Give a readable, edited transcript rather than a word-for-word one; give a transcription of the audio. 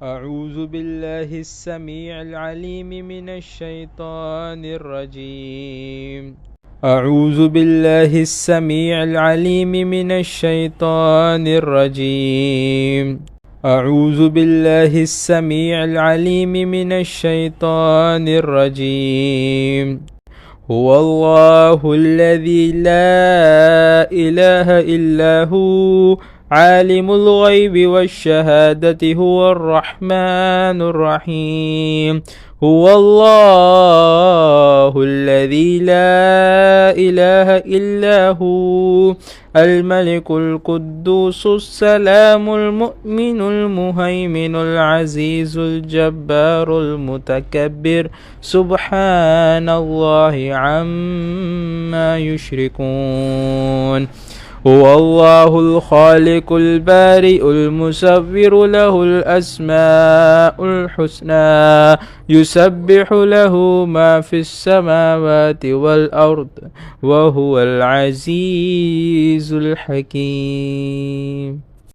أعوذ بالله السميع العليم من الشيطان الرجيم. أعوذ بالله السميع العليم من الشيطان الرجيم. أعوذ بالله السميع العليم من الشيطان الرجيم. هو الله الذي لا إله إلا هو عالم الغيب والشهادة هو الرحمن الرحيم. هو الله الذي لا إله إلا هو الملك القدوس السلام المؤمن المهيمن العزيز الجبار المتكبر سبحان الله عما يشركون. هو الله الخالق البارئ المصور له الأسماء الحسنى يسبح له ما في السماوات والأرض وهو العزيز الحكيم.